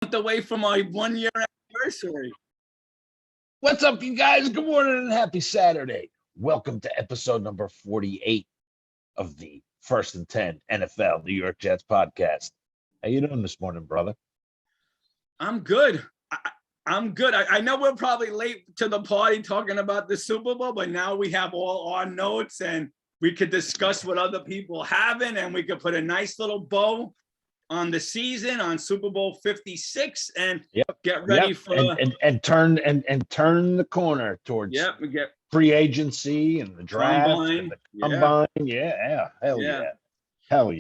Away from our 1 year anniversary. What's up, you guys? Good morning and happy Saturday. Welcome to episode number 48 of the First and 10 NFL New York Jets podcast. How you doing this morning, brother? I'm good. I'm good. I know we're probably late to the party talking about the Super Bowl, but now we have all our notes and we could discuss what other people haven't, and we could put a nice little bow on the season, on Super Bowl 56, and get ready for and turn the corner towards we get free agency and the draft combine. and the combine. Hell yeah. So,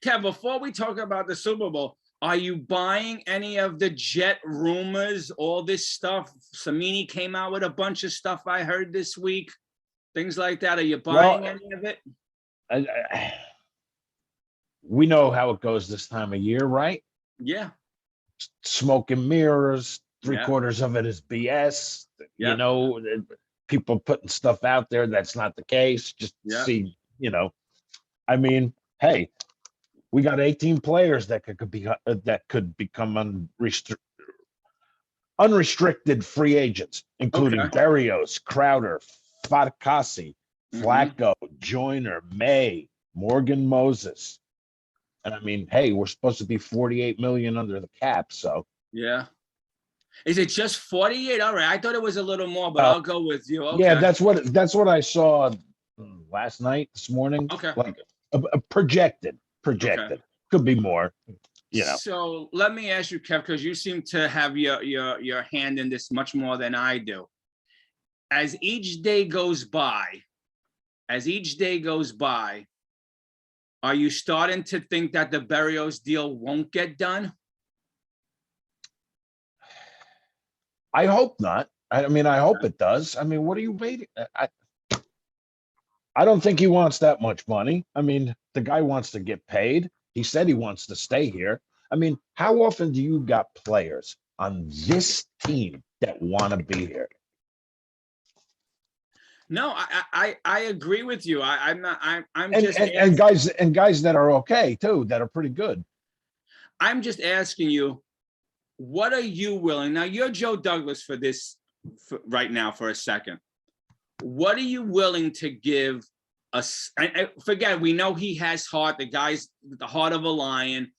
Kev, before we talk about the Super Bowl, are you buying any of the Jet rumors, all this stuff? Samini came out with a bunch of stuff I heard this week, things like that. Are you buying any of it? We know how it goes this time of year, right? Yeah. Smoke and mirrors, three-quarters of it is BS. You know, people putting stuff out there that's not the case. Just see, I mean, hey, we got 18 players that could become unrestricted free agents, including Berrios, Crowder, Fatukasi, Flacco, Joyner, May, Morgan Moses. And I mean, hey, we're supposed to be 48 million under the cap, so is it just 48? All right, I thought it was a little more, but I'll go with you. Yeah, that's what I saw last night, this morning. Like a projected. Could be more. So let me ask you, Kev, because you seem to have your hand in this much more than I do. As each day goes by, are you starting to think that the Berrios deal won't get done? I hope not. I mean, I hope it does. I mean, what are you waiting? I don't think he wants that much money. I mean, the guy wants to get paid. He said he wants to stay here. I mean, how often do you got players on this team that want to be here? No, I agree with you. I'm just guys that are okay too, that are pretty good. I'm just asking you, what are you willing? Now you're Joe Douglas for this right now for a second. What are you willing to give us? Forget, we know he has heart. The guy's the heart of a lion.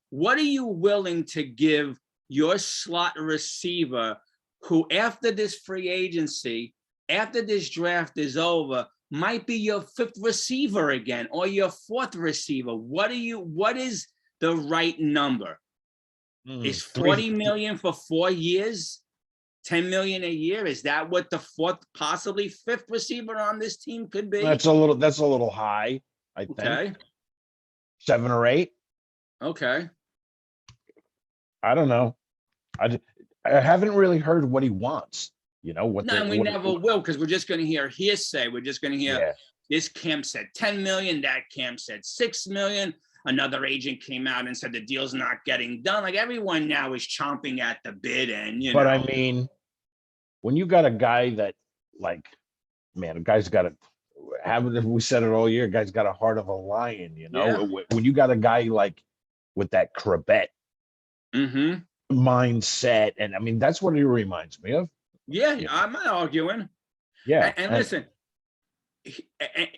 What are you willing to give your slot receiver who, after this free agency, after this draft is over, might be your fifth receiver again or your fourth receiver? What is the right number? Is 40 million for 4 years, 10 million a year? Is that what the fourth, possibly fifth receiver on this team could be? That's a little high, I think. Okay. 7 or 8. Okay. I don't know. I haven't really heard what he wants. We never will, because we're just going to hear hearsay. We're just going to hear this camp said 10 million, that camp said 6 million. Another agent came out and said the deal's not getting done. Like, everyone now is chomping at the bit, and But I mean, when you got a guy that, like, man, a guy's got we said it all year, guy's got a heart of a lion. When you got a guy like with that Kravette mindset, and I mean, that's what he reminds me of. Yeah, I'm not arguing. Yeah. And listen,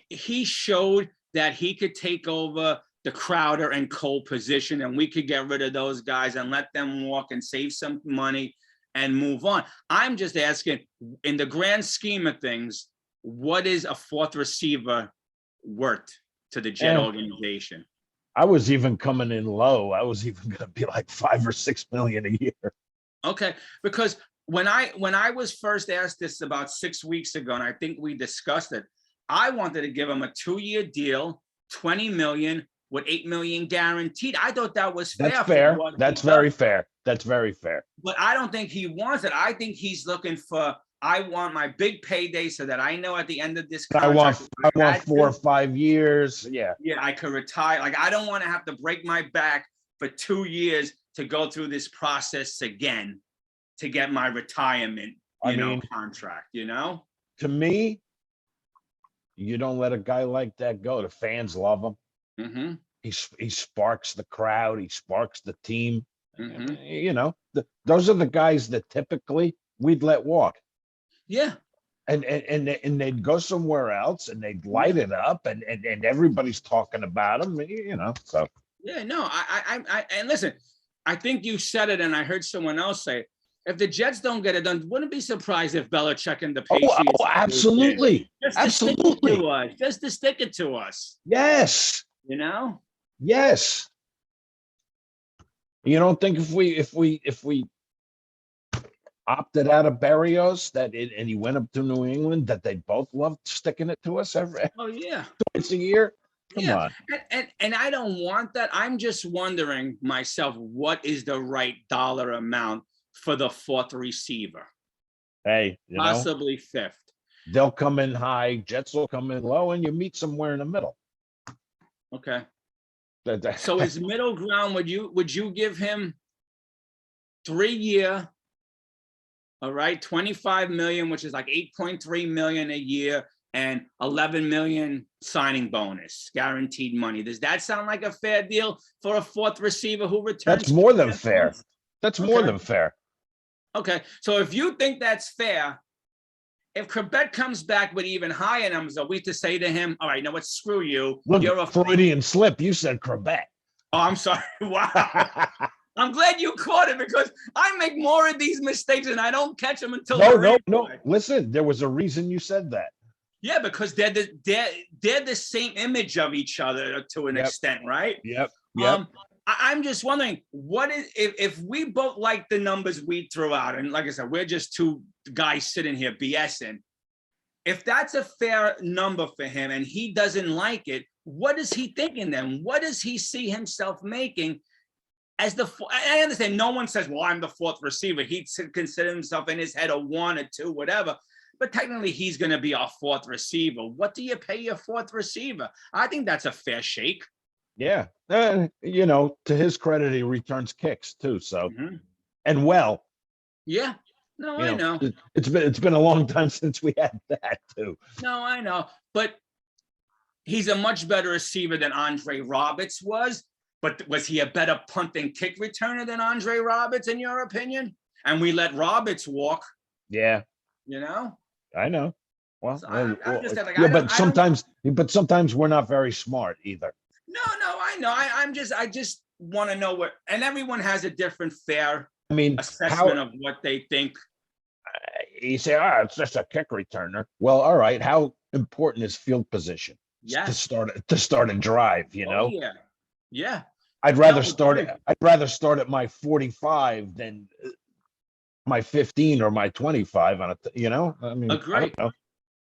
he showed that he could take over the Crowder and Cole position, and we could get rid of those guys and let them walk and save some money and move on. I'm just asking, in the grand scheme of things, what is a fourth receiver worth to the Jet organization? I was even coming in low. I was even going to be like 5 or 6 million a year. Okay, because when I was first asked this about 6 weeks ago, and I think we discussed it, I wanted to give him a 2-year deal, 20 million with 8 million guaranteed. I thought that was fair. That's fair. That's very fair. That's very fair. But I don't think he wants it. I think he's looking for, I want my big payday so that I know at the end of this contract, I want 4 or 5 years. Yeah. Yeah, I could retire. Like, I don't want to have to break my back for 2 years to go through this process again to get my retirement, contract, To me, you don't let a guy like that go. The fans love him. He sparks the crowd. He sparks the team. Mhm. You know, those are the guys that typically we'd let walk. Yeah, And they'd go somewhere else and they'd light yeah, it up and everybody's talking about them, you know, so. yeah. No, and listen, I think you said it, and I heard someone else say, it. If the Jets don't get it done, wouldn't be surprised if Belichick and the Patriots did. Absolutely. Just to stick it Absolutely. to us, just to stick it to us, Yes. you know? Yes. You don't think if we opted out of Barrios and he went up to New England that they both loved sticking it to us every Oh yeah, twice a year? Come yeah. on. And I don't want that. I'm just wondering myself, what is the right dollar amount for the fourth receiver? Hey, you know, Possibly fifth. they'll come in high, Jets will come in low, and you meet somewhere in the middle. Okay. That- So his middle ground, would you give him 3 year, all right, 25 million, which is like 8.3 million a year, and 11 million signing bonus, guaranteed money. Does that sound like a fair deal for a fourth receiver who returns? That's more than fair. That's more Okay. than fair. Okay. So if you think that's fair, if Quebec comes back with even higher numbers, are we to say to him, all right, you know what, screw you. Look, You're a Freudian slip. You said Quebec. Oh, I'm sorry. Wow. I'm glad you caught it because I make more of these mistakes and I don't catch them until No. Listen, there was a reason you said that. Yeah, because they're the same image of each other to an extent, right? Yep. I'm just wondering, what is if we both like the numbers we threw out, and like I said, we're just two guys sitting here BSing. If that's a fair number for him and he doesn't like it, what is he thinking then? What does he see himself making as the? I understand no one says, well, I'm the fourth receiver. He'd consider himself in his head a one or two, whatever. But technically, he's going to be our fourth receiver. What do you pay your fourth receiver? I think that's a fair shake. Yeah. You know, to his credit, he returns kicks too. So, and well. Yeah. No, I know. It's been a long time since we had that too. No, I know. But he's a much better receiver than Andre Roberts was. But was he a better punt and kick returner than Andre Roberts, in your opinion? And we let Roberts walk. Yeah. You know? I know. Well, so I'm just like, yeah, but sometimes we're not very smart either. No, I know. I just want to know what, and everyone has a different fair assessment of what they think. You say, it's just a kick returner. Well, all right. How important is field position? Yeah. To start a drive, you know? Yeah. Yeah. I'd rather start at my 45 than my 15 or my 25 on it, you know? I mean, agree.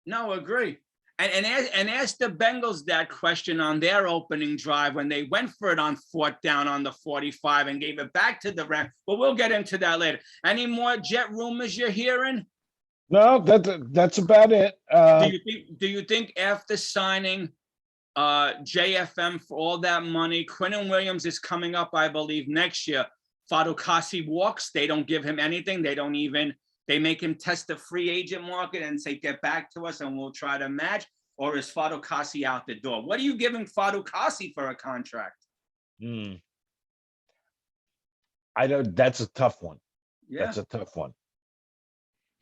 No, agree. And ask the Bengals that question on their opening drive when they went for it on fourth down on the 45 and gave it back to the Rams. But we'll get into that later. Any more Jet rumors you're hearing? No, that's about it. Do you think after signing JFM for all that money, Quinnen Williams is coming up, I believe, next year. Fatukasi walks. They don't give him anything. They make him test the free agent market and say, get back to us and we'll try to match. Or is Fatukasi out the door? What are you giving Fatukasi for a contract? I don't, that's a tough one. Yeah. That's a tough one.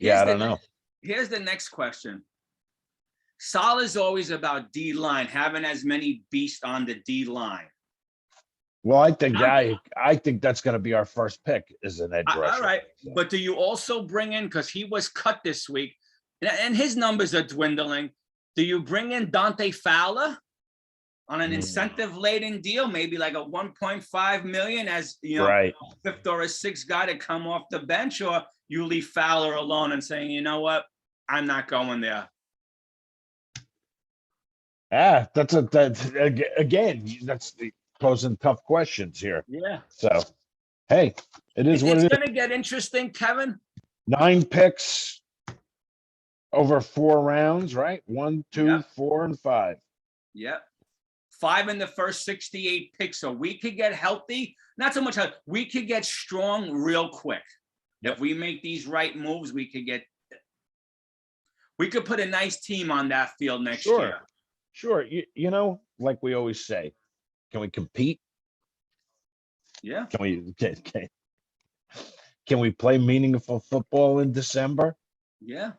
I don't know. Here's the next question. Sal is always about D-line, having as many beasts on the D-line. Well, I think that's going to be our first pick is an edge rusher. All right. But do you also bring in, because he was cut this week, and his numbers are dwindling, do you bring in Dante Fowler on an incentive-laden deal, maybe like a 1.5 million as, a fifth or a sixth guy to come off the bench, or you leave Fowler alone and saying, you know what, I'm not going there? That's posing tough questions here. Yeah. So, hey, it is what it is. It's going to get interesting, Kevin. 9 picks over 4 rounds, right? 1, 2, 4, and 5. Yep. 5 in the first 68 picks. So we could get healthy. Not so much healthy. We could get strong real quick. If we make these right moves, we could put a nice team on that field next year. Sure. You know, like we always say, can we compete? Yeah. Can we play meaningful football in December? Yeah.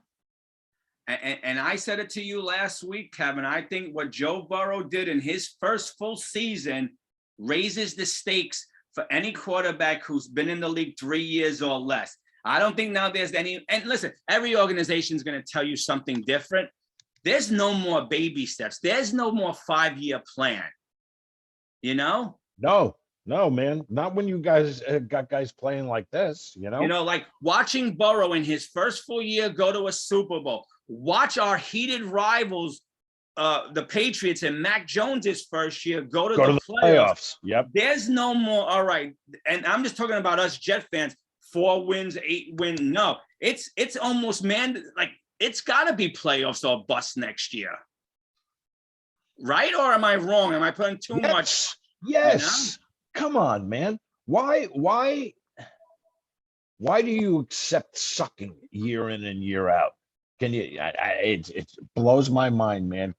And I said it to you last week, Kevin. I think what Joe Burrow did in his first full season raises the stakes for any quarterback who's been in the league 3 years or less. I don't think now there's any, and listen, every organization is going to tell you something different. There's no more baby steps. There's no more 5-year plan. You know? No, man. Not when you guys got guys playing like this, Like watching Burrow in his first full year go to a Super Bowl. Watch our heated rivals, the Patriots and Mac Jones's first year go to the playoffs. Yep. There's no more. All right. And I'm just talking about us Jet fans, 4 wins, 8 wins. No, it's almost, man, like it's got to be playoffs or bust next year. Right? Or am I wrong? Am I putting too much? Yes. Come on, man. Why do you accept sucking year in and year out? Can you? It blows my mind, man.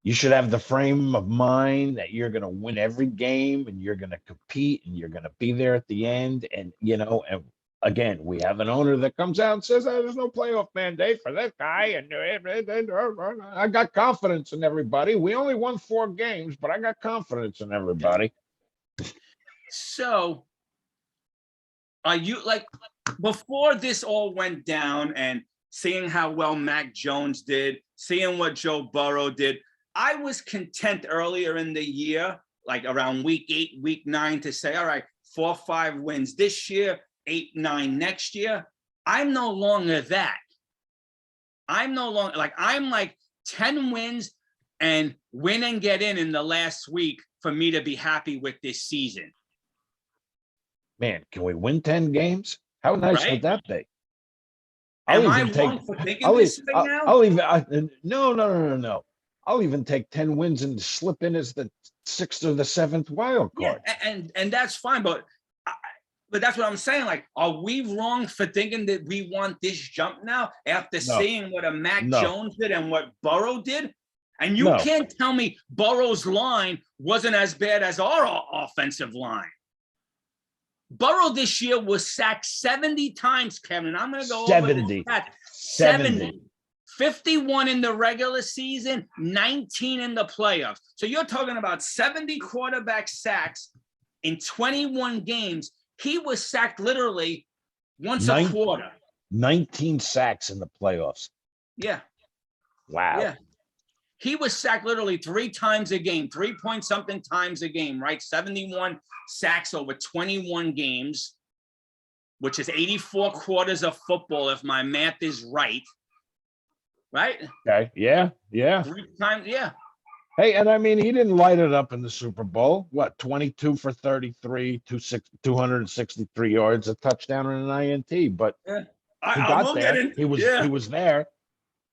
You should have the frame of mind that you're going to win every game and you're going to compete and you're going to be there at the end. And and again, we have an owner that comes out and says, "Oh, there's no playoff mandate for this guy," and I got confidence in everybody. We only won 4 games, but I got confidence in everybody. So, are you like, before this all went down and seeing how well Mac Jones did, seeing what Joe Burrow did, I was content earlier in the year, like around week 8, week 9, to say, all right, 4 or 5 wins this year, 8, 9 next year. I'm no longer that. I'm like 10 wins and win and get in the last week for me to be happy with this season. Man, can we win 10 games? How nice would that be? Am I wrong for thinking this thing now? No. I'll even take 10 wins and slip in as the 6th or the 7th wild card. Yeah, and that's fine, but that's what I'm saying. Like, are we wrong for thinking that we want this jump now after seeing what a Mac Jones did and what Burrow did? And you can't tell me Burrow's line wasn't as bad as our offensive line. Burrow this year was sacked 70 times, Kevin. I'm going to go 70. over that. 70. 51 in the regular season, 19 in the playoffs. So you're talking about 70 quarterback sacks in 21 games. He was sacked literally once a quarter. 19 sacks in the playoffs. Yeah. Wow. Yeah. He was sacked literally 3 times a game, 3-point-something times a game, right? 71 sacks over 21 games, which is 84 quarters of football, if my math is right. Right? Okay. Yeah. 3 times, yeah. Hey, and I mean, he didn't light it up in the Super Bowl. What, 22 for 33, 263 yards, a touchdown and an INT. But he got there. He was there.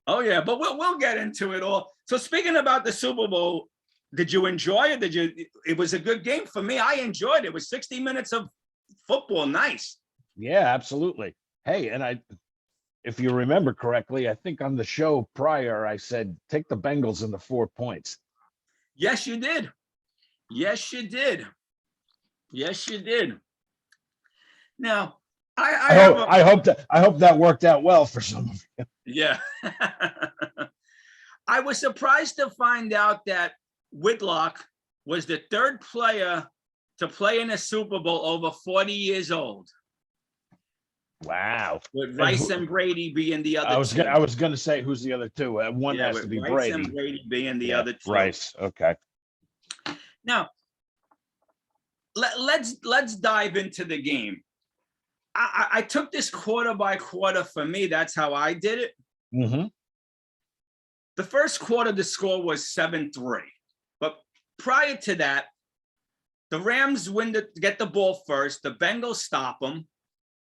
Oh yeah, but we'll get into it all. So speaking about the Super Bowl, did you enjoy it? It was a good game for me. I enjoyed it. It was 60 minutes of football. Nice. Yeah, absolutely. Hey, and if you remember correctly, I think on the show prior, I said, take the Bengals in the 4 points. Yes, you did. Yes, you did. Yes, you did. Now, I hope that worked out well for some of you. Yeah. I was surprised to find out that Whitlock was the 3rd player to play in a Super Bowl over 40 years old. Wow. With Rice and Brady being the other two. I was going to say, who's the other two? One has to be Rice Brady. And Brady being the other two. Rice. Okay. Now, let's dive into the game. I took this quarter by quarter. For me, that's how I did it. Mm-hmm. The first quarter, the score was 7-3. But prior to that, the Rams get the ball first. The Bengals stop them.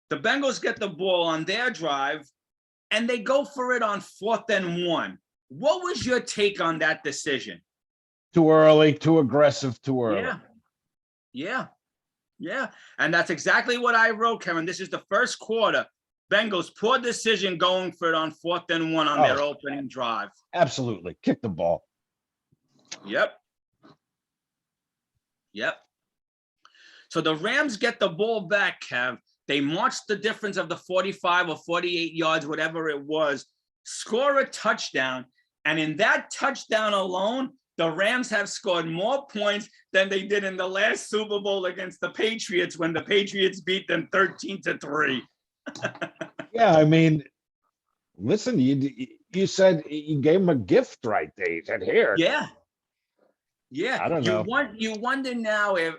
The Bengals get the ball on their drive, and they go for it on 4th and 1. What was your take on that decision? Too early, too aggressive, too early. Yeah. And that's exactly what I wrote, Kevin. This is the first quarter. Bengals, poor decision going for it on 4th and 1 on their opening drive. Absolutely. Kick the ball. Yep. Yep. So the Rams get the ball back, Kev. They march the difference of the 45 or 48 yards, whatever it was, score a touchdown. And in that touchdown alone, the Rams have scored more points than they did in the last Super Bowl against the Patriots when the Patriots beat them 13-3. Yeah, I mean, listen, you said you gave him a gift right there. You said, here. Yeah. Yeah. I don't know. You wonder now if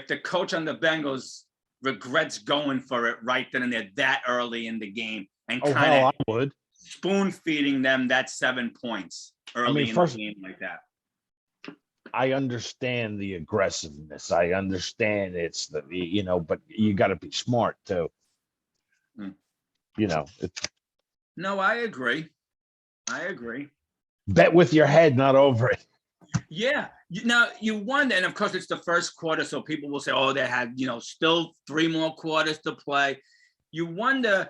the coach on the Bengals regrets going for it right then and there that early in the game and kind of I would spoon feeding them that 7 points early in the game like that. I understand the aggressiveness. I understand it's the, but you got to be smart too. No, I agree. Bet with your head, not over it. Yeah. Now you wonder, and of course it's the first quarter, so people will say, oh, they had, still 3 more quarters to play. You wonder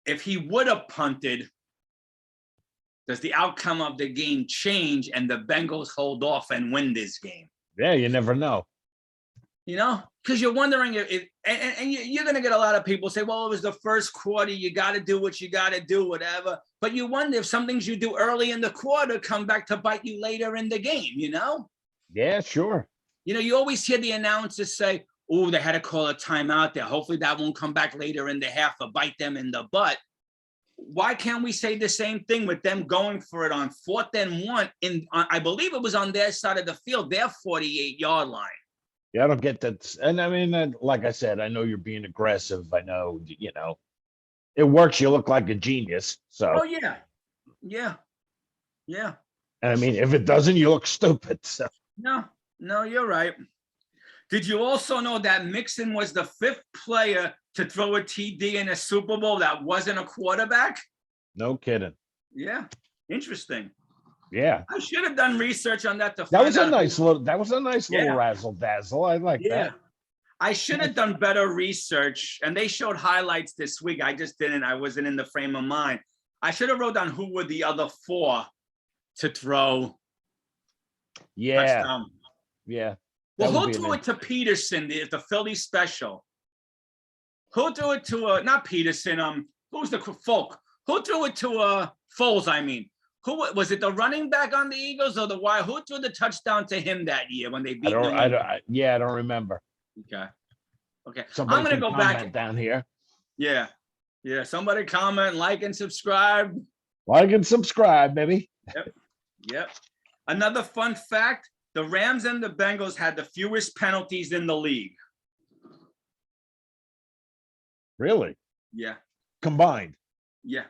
if he would have punted, does the outcome of the game change and the Bengals hold off and win this game? Yeah, you never know. Because you're wondering if you're going to get a lot of people say, well, it was the first quarter. You got to do what you got to do, whatever. But you wonder if some things you do early in the quarter come back to bite you later in the game, Yeah, sure. You always hear the announcers say, oh, they had to call a timeout there. Hopefully that won't come back later in the half or bite them in the butt. Why can't we say the same thing with them going for it on 4th and 1? I believe it was on their side of the field, their 48-yard line. Yeah, I don't get that. And I mean, like I said, I know you're being aggressive. I know, it works. You look like a genius. So. Oh, yeah. Yeah. Yeah. And I mean, if it doesn't, you look stupid. So. No, you're right. Did you also know that Mixon was the 5th player to throw a TD in a Super Bowl that wasn't a quarterback? No kidding. Yeah. Interesting. Yeah. I should have done research on that. That was a nice little razzle dazzle. I like that. I should have done better research, and they showed highlights this week. I just didn't. I wasn't in the frame of mind. I should have wrote down who were the other 4 to throw. Yeah. Touchdown. Yeah. Well, who threw it to Peterson, the Philly special? Who threw it to not Peterson? Who's the Folk? Who threw it to Foles? I mean, who was it? The running back on the Eagles or the wide? Who threw the touchdown to him that year when they beat? I don't remember. Okay. Somebody I'm gonna go back down here. Yeah. Somebody comment, like, and subscribe. Like and subscribe, baby. Yep. Another fun fact: the Rams and the Bengals had the fewest penalties in the league. Really? Yeah. Combined. Yeah.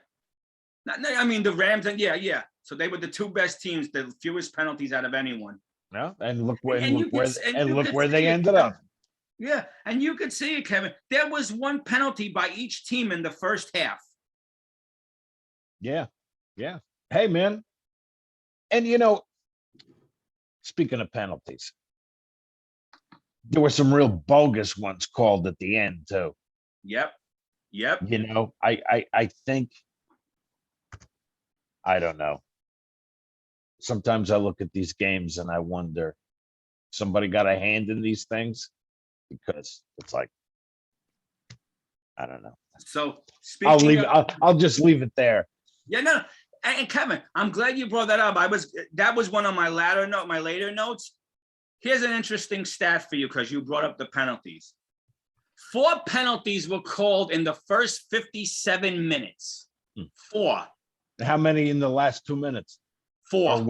I mean, the Rams and yeah. So they were the 2 best teams, the fewest penalties out of anyone. Yeah, and look where they ended up. Yeah, and you could see it, Kevin. There was 1 penalty by each team in the first half. Yeah. Hey, man. And speaking of penalties, there were some real bogus ones called at the end too. Yep. I think, I don't know. Sometimes I look at these games and I wonder, somebody got a hand in these things, because it's like, I don't know. So I'll just leave it there. Yeah, no. And Kevin, I'm glad you brought that up. That was one of my later notes. Here's an interesting stat for you, because you brought up the penalties. 4 penalties were called in the first 57 minutes. 4. How many in the last 2 minutes? 4.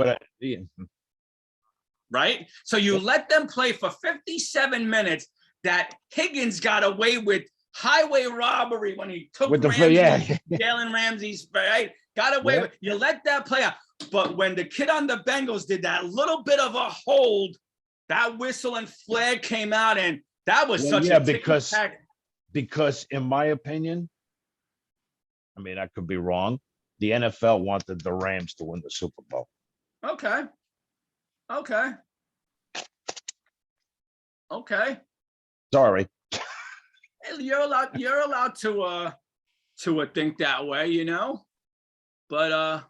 Right? So you let them play for 57 minutes. That Higgins got away with highway robbery when he took Jalen Ramsey's, right? Got away with. You let that play out. But when the kid on the Bengals did that little bit of a hold, that whistle and flag came out, and that was such a because in my opinion, I mean, I could be wrong, the NFL wanted the Rams to win the Super Bowl. Okay. Sorry. You're allowed to think that way, but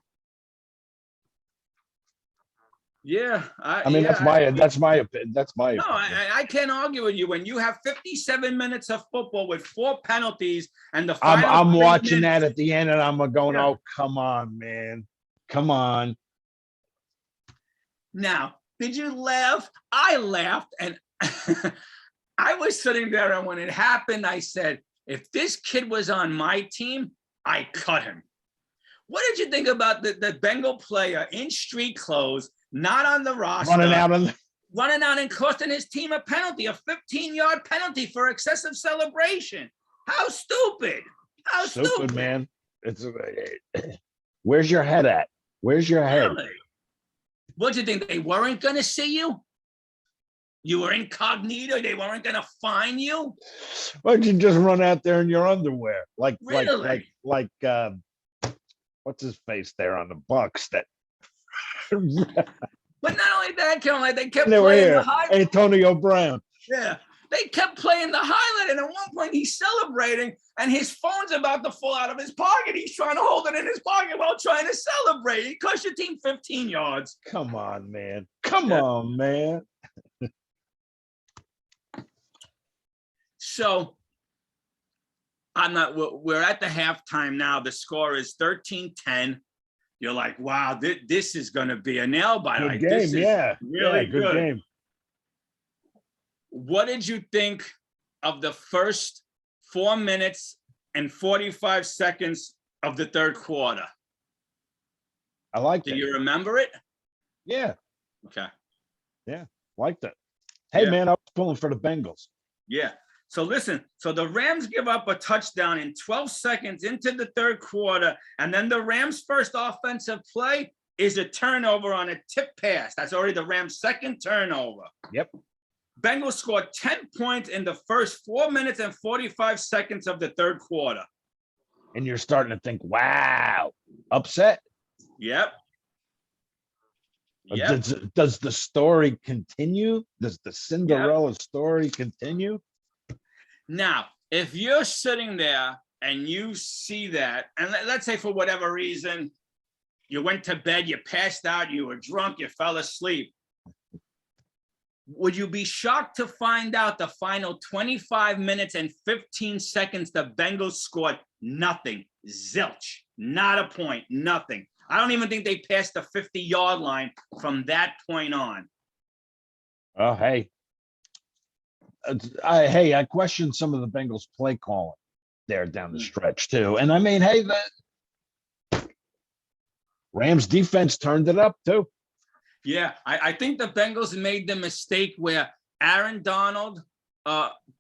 Yeah, I mean, yeah, that's my opinion. That's my no, opinion. I can't argue with you. When you have 57 minutes of football with 4 penalties and the I'm final 3 watching minutes, that at the end, and I'm going, yeah. "Oh, come on, man, come on." Now, did you laugh? I laughed, and I was sitting there, and when it happened, I said, if this kid was on my team, I cut him. What did you think about the Bengal player in street clothes, not on the roster, running out and costing his team a penalty, a 15-yard penalty for excessive celebration? How stupid! How stupid, man! It's where's your head at? Where's your head? Really? What do you think? They weren't going to see you? You were incognito. They weren't going to find you. Why don't you just run out there in your underwear, Really? like what's his face there on the Bucks? That. But not only that, Caroline, they kept They were playing here. the high. Antonio Brown. Yeah, they kept playing the highlight, and at one point he's celebrating, and his phone's about to fall out of his pocket. He's trying to hold it in his pocket while trying to celebrate. He cost your team 15 yards. Come on, man. Come on, man. So we're at the halftime now. The score is 13-10. You're like, wow, this is going to be a nail biter. Good game, yeah. Really good game. What did you think of the first 4 minutes and 45 seconds of the third quarter? I liked it. Do you remember it? Yeah. Okay. Yeah, liked it. Hey, man, I was pulling for the Bengals. Yeah. So listen, so the Rams give up a touchdown in 12 seconds into the third quarter, and then the Rams' first offensive play is a turnover on a tip pass. That's already the Rams' second turnover. Yep. Bengals scored 10 points in the first 4 minutes and 45 seconds of the third quarter. And you're starting to think, wow, upset? Yep. Does the story continue? Does the Cinderella story continue? Now, if you're sitting there and you see that, and let's say for whatever reason, you went to bed, you passed out, you were drunk, you fell asleep, would you be shocked to find out the final 25 minutes and 15 seconds the Bengals scored nothing, zilch, not a point, nothing. I don't even think they passed the 50-yard line from that point on. Oh, hey. I questioned some of the Bengals play calling there down the stretch too. And I mean, hey, the Rams defense turned it up too. Yeah, I think the Bengals made the mistake where Aaron Donald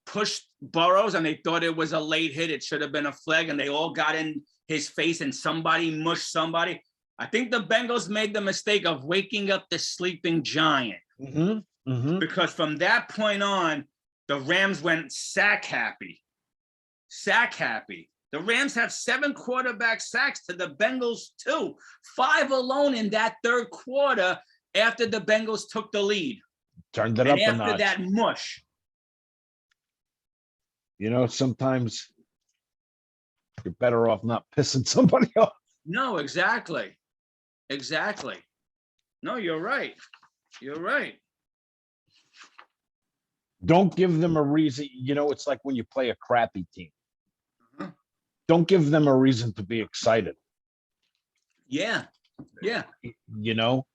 pushed Burrows and they thought it was a late hit. It should have been a flag, and they all got in his face and somebody mushed somebody. I think the Bengals made the mistake of waking up the sleeping giant. Because from that point on, the Rams went sack happy. The Rams have 7 quarterback sacks to the Bengals 2, 5 alone in that third quarter after the Bengals took the lead. Turned it up a notch. After that mush. You know, sometimes you're better off not pissing somebody off. No, exactly. No, you're right. Don't give them a reason. You know, it's like when you play a crappy team. Don't give them a reason to be excited. Yeah. You know?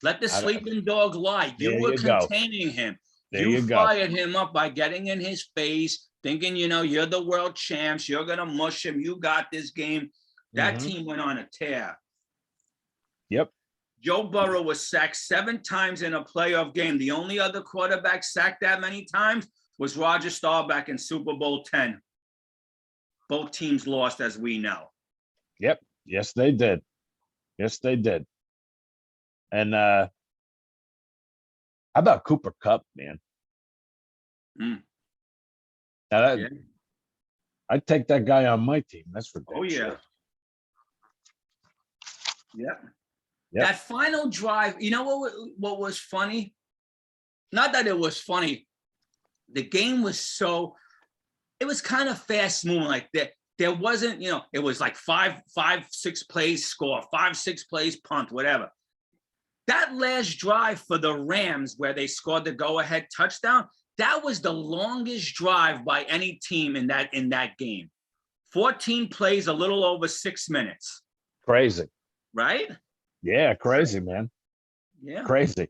Let the sleeping dog lie. You were containing him. You fired him up by getting in his face, thinking, you know, you're the world champs. You're going to mush him. You got this game. That team went on a tear. Yep. Joe Burrow was sacked 7 times in a playoff game. The only other quarterback sacked that many times was Roger Staubach in Super Bowl 10. Both teams lost, as we know. Yep. Yes, they did. And how about Cooper Kupp, man? Now I'd take that guy on my team. That's for damn sure. Yep. That final drive, you know what was funny? Not that it was funny. The game was it was kind of fast moving like that. There wasn't, you know, it was like 5, 6 plays score, 5, 6 plays punt, whatever. That last drive for the Rams where they scored the go-ahead touchdown, that was the longest drive by any team in that game. 14 plays, a little over 6 minutes. Crazy. Right? Yeah, crazy, man. Yeah. Crazy.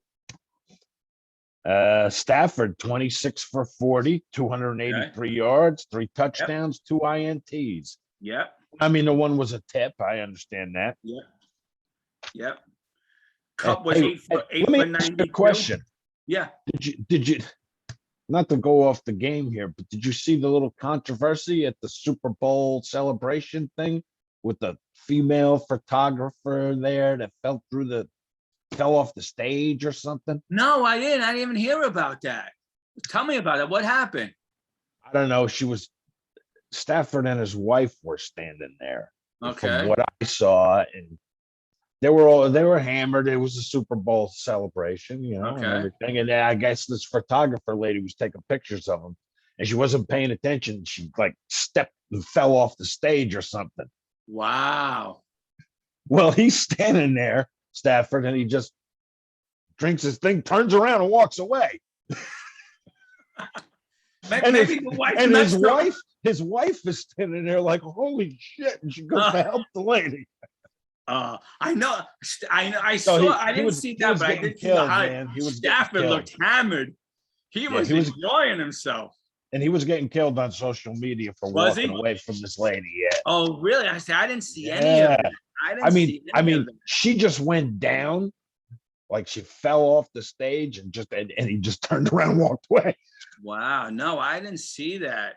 Stafford, 26 for 40, 283 yards, 3 touchdowns, 2 INTs. Yep. I mean, the one was a tip. I understand that. Yep. Yep. Cup was Hey, 8 for 92. A question. Yeah. Did you not to go off the game here, but did you see the little controversy at the Super Bowl celebration thing with the female photographer there that fell off the stage or something? No, I didn't. I didn't even hear about that. Tell me about it. What happened? I don't know. Stafford and his wife were standing there. Okay. From what I saw, and they were hammered. It was a Super Bowl celebration, and everything. And I guess this photographer lady was taking pictures of him, and she wasn't paying attention. She stepped and fell off the stage or something. Wow. Well, he's standing there, Stafford, and he just drinks his thing, turns around, and walks away. Maybe the wife his wife is standing there like, holy shit, and she goes to help the lady. I know. I saw. I didn't see that, but I did see the hype. Stafford looked hammered. He was enjoying himself. And he was getting killed on social media for walking away from this lady. Yeah. Oh, really? I didn't see any of it. I mean, she just went down, like she fell off the stage, and he just turned around and walked away. Wow. No, I didn't see that.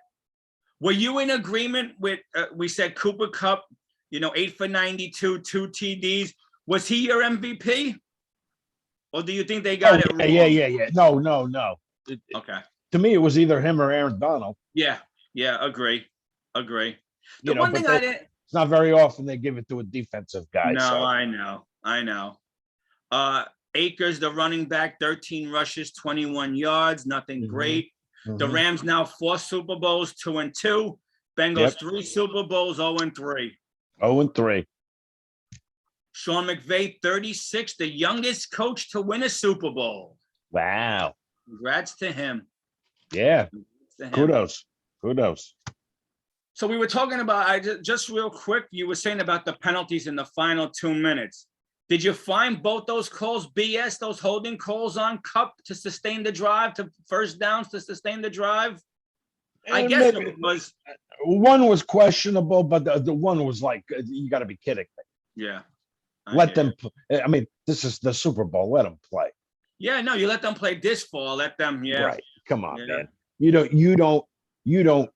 Were you in agreement with? We said Cooper Kupp, 8 for 92, 2 TDs. Was he your MVP? Or do you think they got it wrong? Yeah. No. Okay. To me, it was either him or Aaron Donald. Yeah. Agree. The one thing I didn't. It's not very often they give it to a defensive guy. No, so. I know. Akers, the running back, 13 rushes, 21 yards, nothing great. Mm-hmm. The Rams now 4 Super Bowls, 2-2. Bengals 3 Super Bowls, 0-3. 0-3. Sean McVay, 36, the youngest coach to win a Super Bowl. Wow. Congrats to him. Yeah. Kudos. So we were talking about, just real quick, you were saying about the penalties in the final 2 minutes. Did you find both those calls BS, those holding calls on Kupp to sustain the drive, to first downs to sustain the drive? I guess it was. One was questionable, but the one was like, you got to be kidding me. Yeah. Let them. I mean, this is the Super Bowl. Let them play. Yeah, no, you let them play this fall. Let them. Yeah. Right. Come on, man. You don't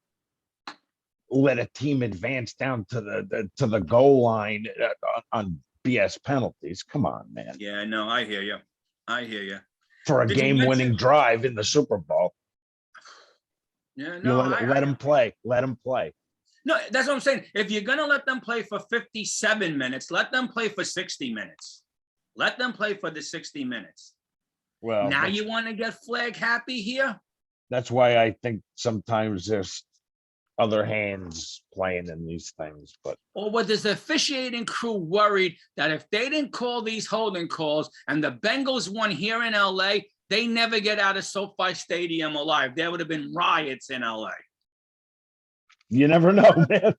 let a team advance down to the goal line on BS penalties. Come on, man. Yeah, no, I hear you. For a game-winning drive in the Super Bowl. Yeah, no, let them play. Let them play. No, that's what I'm saying. If you're gonna let them play for 57 minutes, let them play for 60 minutes. Let them play for the 60 minutes. Well, now you want to get flag happy here? That's why I think sometimes there's other hands playing in these things. Or was the officiating crew worried that if they didn't call these holding calls and the Bengals won here in LA, they never get out of SoFi Stadium alive? There would have been riots in LA. You never know, man.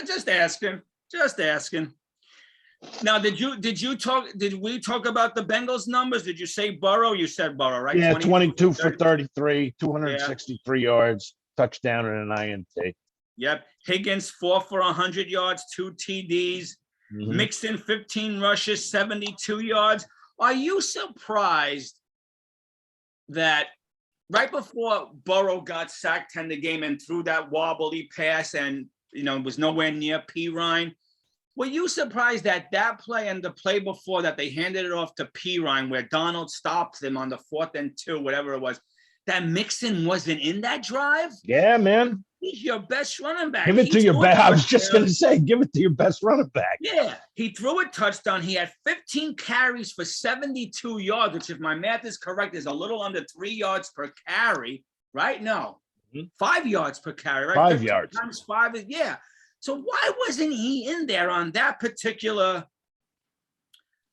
Just asking. Now, did we talk about the Bengals numbers? Did you say Burrow? You said Burrow, right? Yeah, 22 for 33, 263 yards, touchdown and an INT. Yep. Higgins, 4 for 100 yards, 2 TDs. Mm-hmm. Mixon, 15 rushes, 72 yards. Are you surprised that right before Burrow got sacked 10 the game and threw that wobbly pass and, was nowhere near Pirine? Were you surprised that play and the play before that they handed it off to Pirine where Donald stopped them on the 4th and 2, whatever it was, that Mixon wasn't in that drive? Yeah, man. He's your best running back. Give it to your best. I was just going to say, give it to your best running back. Yeah. He threw a touchdown. He had 15 carries for 72 yards, which, if my math is correct, is a little under 3 yards per carry, right? No. 5 yards per carry, right? 5 yards. Times 5 is, yeah. So why wasn't he in there on that particular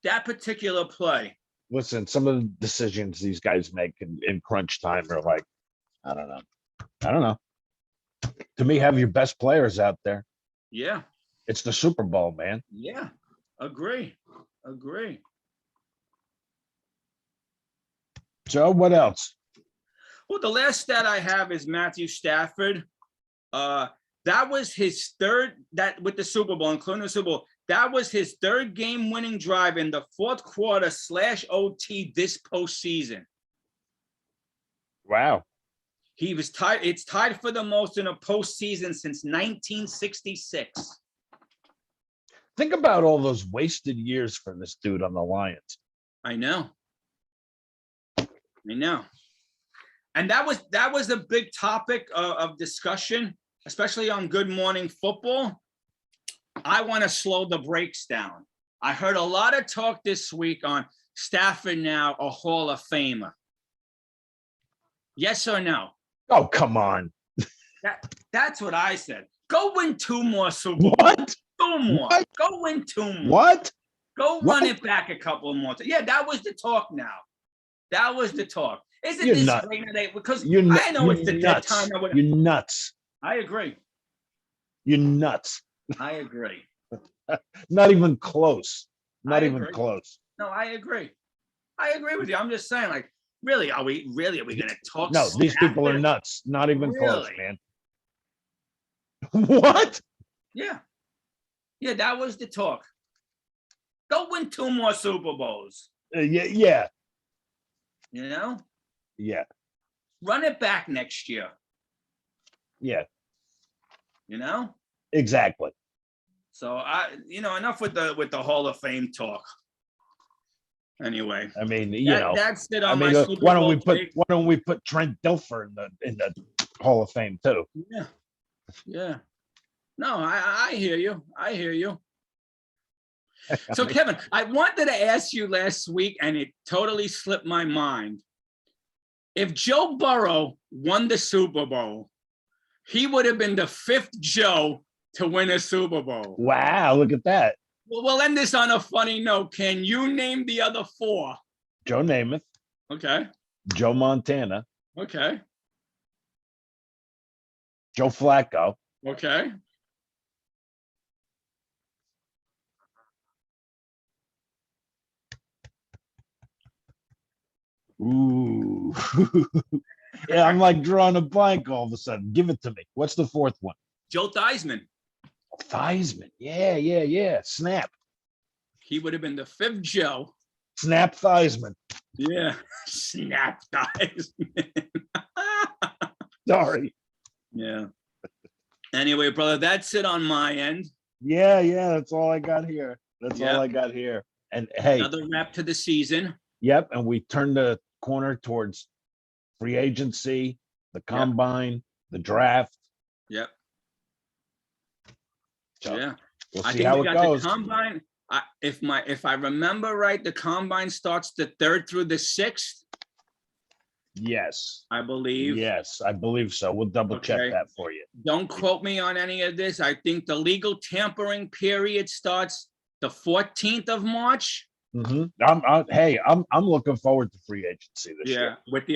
play? listen, some of the decisions these guys make in crunch time are like, I don't know. I don't know. To me, have your best players out there. Yeah. It's the Super Bowl, man. Yeah. Agree. Joe, what else? Well, the last stat I have is Matthew Stafford. That was his third, that with the Super Bowl, including the Super Bowl, that was his third game-winning drive in the fourth quarter /OT this postseason. Wow. He was tied. It's tied for the most in a postseason since 1966. Think about all those wasted years for this dude on the Lions. I know. And that was a big topic of discussion, especially on Good Morning Football. I want to slow the brakes down. I heard a lot of talk this week on Stafford now a Hall of Famer. Yes or no? Oh, come on. That's what I said. Go win 2 more Super Bowls. What? 2 more. What? Go win 2 more. What? Go What? run it back a couple more times. Yeah, that was the talk now. That was the talk. Isn't You're this nuts. great today? Because You're I know it's the dead nuts. time. You're nuts. I agree. You're nuts. I agree. Not even close. Not I even agree. close. No, I agree. I agree with you. I'm just saying, like, really, are we going to talk? No, these people are Stafford? nuts. Not even close, Really? man. What? Yeah. Yeah, that was the talk. Go win 2 more Super Bowls. Yeah. You know? Yeah. Run it back next year. Yeah. You know? Exactly. So enough with the Hall of Fame talk. Anyway, I mean, that's it on I mean, my Super why don't Bowl take. we put Trent Dilfer in the Hall of Fame too? Yeah. No, I hear you. So, Kevin, I wanted to ask you last week, and it totally slipped my mind. If Joe Burrow won the Super Bowl, he would have been the 5th Joe to win a Super Bowl. Wow, look at that. Well, we'll end this on a funny note. Can you name the other 4? Joe Namath, Okay. Joe Montana, Okay. Joe Flacco. Okay. Ooh. Yeah, I'm like drawing a blank all of a sudden. Give it to me. What's the 4th one? Joe Theismann. Theismann. Yeah. Snap. He would have been the 5th Joe. Snap Theismann. Yeah. Snap Theismann. Sorry. Yeah. Anyway, brother, that's it on my end. Yeah. That's all I got here. All I got here. And hey, another wrap to the season. Yep. And we turn the corner towards free agency, the combine, the draft. Yep. So yeah. We'll I see think how we it got goes. the combine. If I remember right, the combine starts the 3rd through the 6th. Yes. I believe. Yes, I believe so. We'll double check Okay. that for you. Don't quote me on any of this. I think the legal tampering period starts the 14th of March. I'm looking forward to free agency this year. With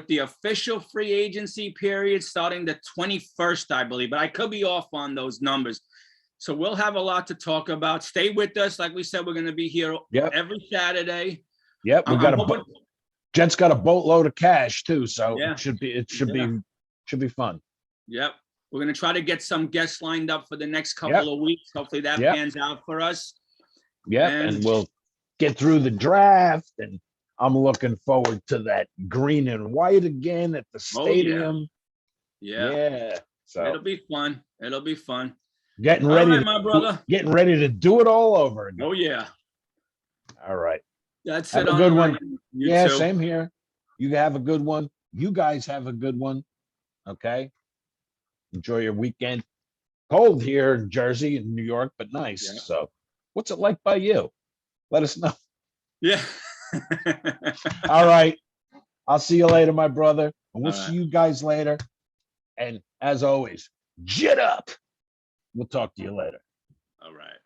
the official free agency period starting the 21st, I believe, but I could be off on those numbers. So we'll have a lot to talk about. Stay with us. Like we said, we're going to be here every Saturday. Yep, we got Jets got a boatload of cash too, so it should be fun. Yep. We're going to try to get some guests lined up for the next couple of weeks. Hopefully that pans out for us. Yep, and we'll get through the draft, and I'm looking forward to that green and white again at the stadium. Yeah. So it'll be fun. Getting ready, right, my brother. Getting ready to do it all over again. Oh yeah. All right. That's have it. A good one. You too. Same here. You have a good one. You guys have a good one. Okay. Enjoy your weekend. Cold here in Jersey and New York, but nice. Yeah. So, what's it like by you? Let us know. Yeah. All right. I'll see you later, my brother. And we'll All see you guys later. And as always, jet up. We'll talk to you later. All right.